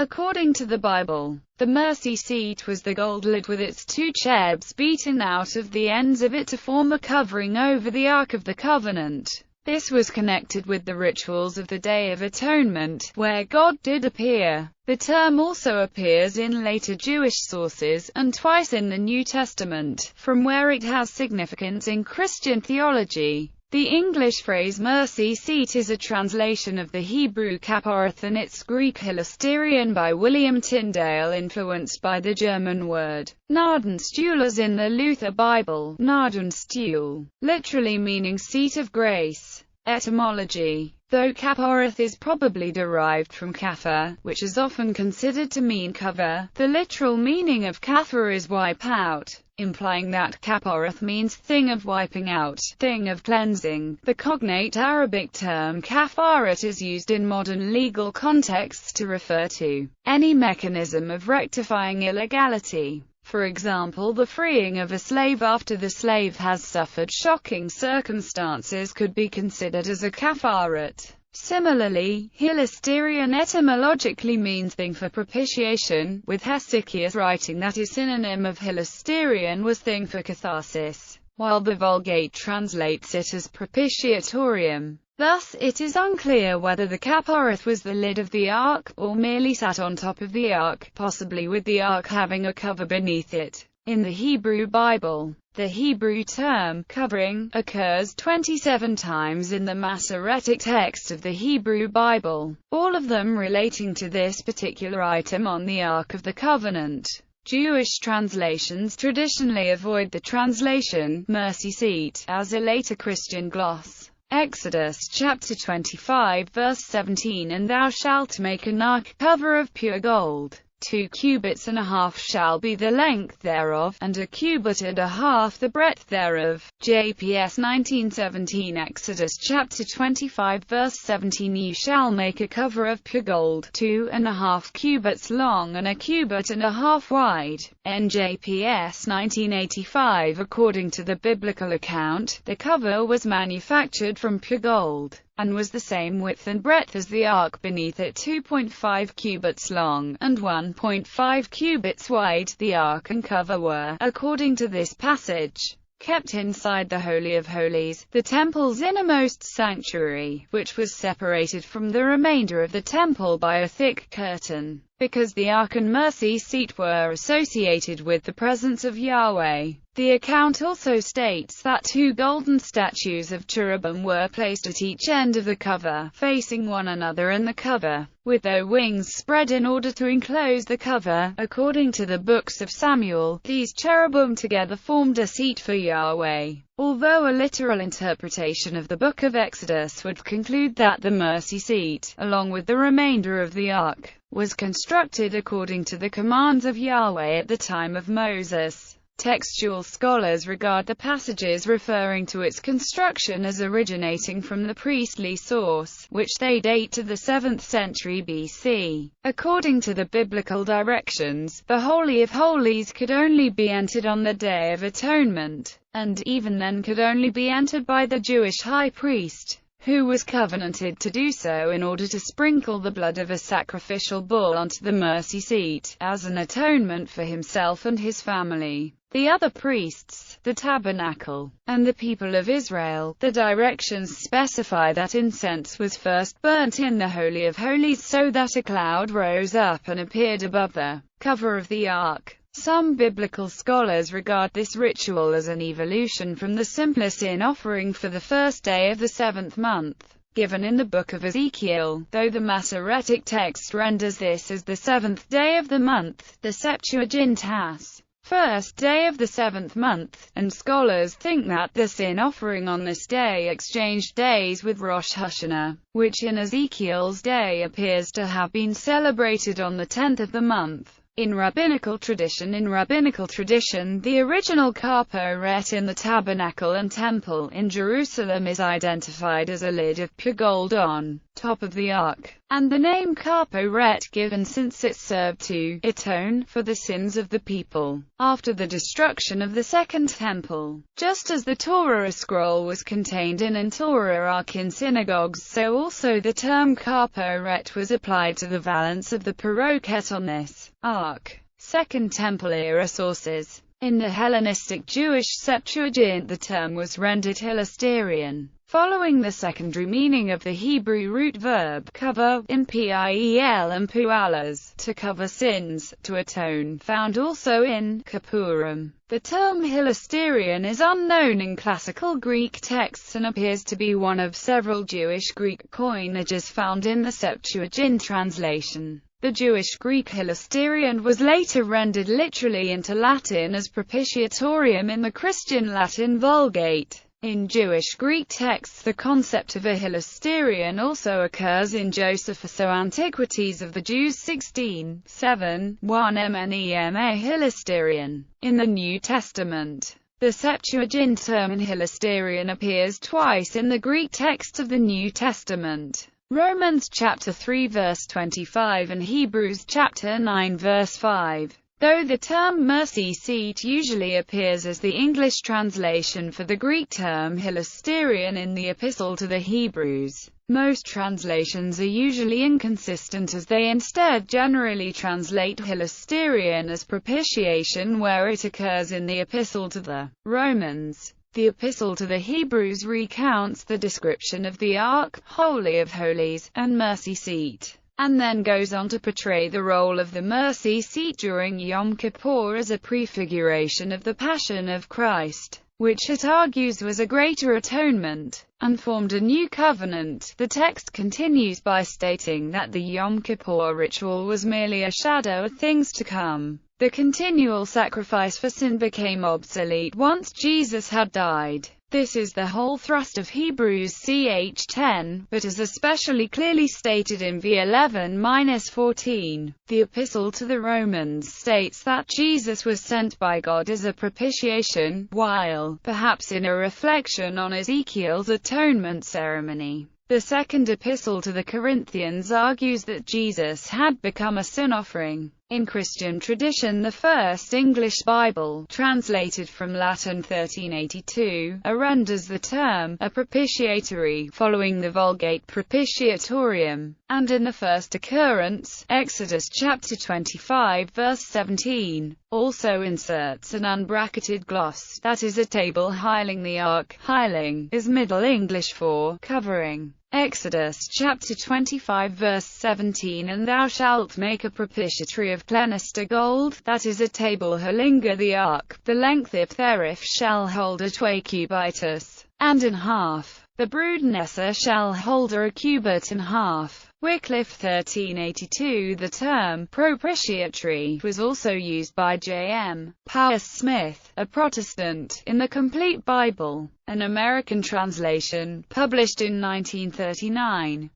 According to the Bible, the mercy seat was the gold lid with its two cherubs beaten out of the ends of it to form a covering over the Ark of the Covenant. This was connected with the rituals of the Day of Atonement, where God did appear. The term also appears in later Jewish sources, and twice in the New Testament, from where it has significance in Christian theology. The English phrase mercy seat is a translation of the Hebrew kapporeth and its Greek hilasterion by William Tyndale, influenced by the German word Gnadenstuhl as in the Luther Bible, Gnadenstuhl, literally meaning seat of grace. Etymology. Though kapporeth is probably derived from kapha, which is often considered to mean cover, the literal meaning of kapha is wipe out, implying that kapporeth means thing of wiping out, thing of cleansing. The cognate Arabic term kafarat is used in modern legal contexts to refer to any mechanism of rectifying illegality. For example, the freeing of a slave after the slave has suffered shocking circumstances could be considered as a kafarat. Similarly, hilasterion etymologically means thing for propitiation, with Hesychius writing that a synonym of hilasterion was thing for catharsis, while the Vulgate translates it as propitiatorium. Thus, it is unclear whether the kapporeth was the lid of the ark, or merely sat on top of the ark, possibly with the ark having a cover beneath it. In the Hebrew Bible, the Hebrew term, covering, occurs 27 times in the Masoretic text of the Hebrew Bible, all of them relating to this particular item on the Ark of the Covenant. Jewish translations traditionally avoid the translation, mercy seat, as a later Christian gloss. Exodus chapter 25 verse 17 And thou shalt make an ark cover of pure gold. 2 cubits and a half shall be the length thereof, and a cubit and a half the breadth thereof. JPS 1917 Exodus chapter 25 verse 17 You shall make a cover of pure gold, 2.5 cubits long and a cubit and a half wide. NJPS 1985 According to the biblical account, the cover was manufactured from pure gold, and was the same width and breadth as the ark beneath it, 2.5 cubits long, and 1.5 cubits wide. The ark and cover were, according to this passage, kept inside the Holy of Holies, the temple's innermost sanctuary, which was separated from the remainder of the temple by a thick curtain. Because the ark and mercy seat were associated with the presence of Yahweh. The account also states that 2 golden statues of cherubim were placed at each end of the cover, facing one another and the cover, with their wings spread in order to enclose the cover. According to the books of Samuel, these cherubim together formed a seat for Yahweh. Although a literal interpretation of the book of Exodus would conclude that the mercy seat, along with the remainder of the ark, was constructed according to the commands of Yahweh at the time of Moses. Textual scholars regard the passages referring to its construction as originating from the priestly source, which they date to the 7th century BC. According to the biblical directions, the Holy of Holies could only be entered on the Day of Atonement, and even then could only be entered by the Jewish high priest, who was covenanted to do so in order to sprinkle the blood of a sacrificial bull onto the mercy seat, as an atonement for himself and his family. The other priests, the tabernacle, and the people of Israel. The directions specify that incense was first burnt in the Holy of Holies so that a cloud rose up and appeared above the cover of the ark. Some biblical scholars regard this ritual as an evolution from the simpler sin offering for the first day of the 7th month, given in the book of Ezekiel, though the Masoretic text renders this as the 7th day of the month, the Septuagint has first day of the 7th month, and scholars think that the sin offering on this day exchanged days with Rosh Hashanah, which in Ezekiel's day appears to have been celebrated on the 10th of the month. In rabbinical tradition, the original carporet in the tabernacle and temple in Jerusalem is identified as a lid of pure gold on top of the ark, and the name Carporet given since it served to atone for the sins of the people after the destruction of the Second Temple. Just as the Torah scroll was contained in an Torah ark in synagogues, so also the term Carporet was applied to the valance of the Paroket on this ark. Second Temple era sources. In the Hellenistic Jewish Septuagint the term was rendered hilasterion, following the secondary meaning of the Hebrew root verb cover, in piel and pualas, to cover sins, to atone, found also in Kippurim. The term hilasterion is unknown in classical Greek texts and appears to be one of several Jewish Greek coinages found in the Septuagint translation. The Jewish Greek hilasterion was later rendered literally into Latin as propitiatorium in the Christian Latin Vulgate. In Jewish Greek texts the concept of a hilasterion also occurs in Josephus' Antiquities of the Jews 16:7, 1 mnema hilasterion. In the New Testament, the Septuagint term in hilasterion appears twice in the Greek text of the New Testament. Romans chapter 3 verse 25 and Hebrews chapter 9 verse 5. Though the term mercy seat usually appears as the English translation for the Greek term hilasterion in the Epistle to the Hebrews, most translations are usually inconsistent as they instead generally translate hilasterion as propitiation where it occurs in the Epistle to the Romans. The Epistle to the Hebrews recounts the description of the Ark, Holy of Holies, and Mercy Seat, and then goes on to portray the role of the mercy seat during Yom Kippur as a prefiguration of the Passion of Christ, which it argues was a greater atonement, and formed a new covenant. The text continues by stating that the Yom Kippur ritual was merely a shadow of things to come. The continual sacrifice for sin became obsolete once Jesus had died. This is the whole thrust of Hebrews ch. 10, but is especially clearly stated in v. 11-14. The Epistle to the Romans states that Jesus was sent by God as a propitiation, while, perhaps in a reflection on Ezekiel's atonement ceremony, the second Epistle to the Corinthians argues that Jesus had become a sin offering. In Christian tradition, the first English Bible, translated from Latin 1382, renders the term a propitiatory, following the Vulgate propitiatorium, and in the first occurrence, Exodus chapter 25 verse 17, also inserts an unbracketed gloss, that is a table hiling the ark. Hiling is Middle English for covering. Exodus chapter 25 verse 17, and thou shalt make a propitiatory of clenister gold, that is a table halinger the ark, the length if theref shall hold a 2 cubitus, and in half, the broodnesser shall hold a cubit and half. Wycliffe 1382. The term propitiatory was also used by J.M. Powers Smith, a Protestant, in the Complete Bible, an American translation, published in 1939.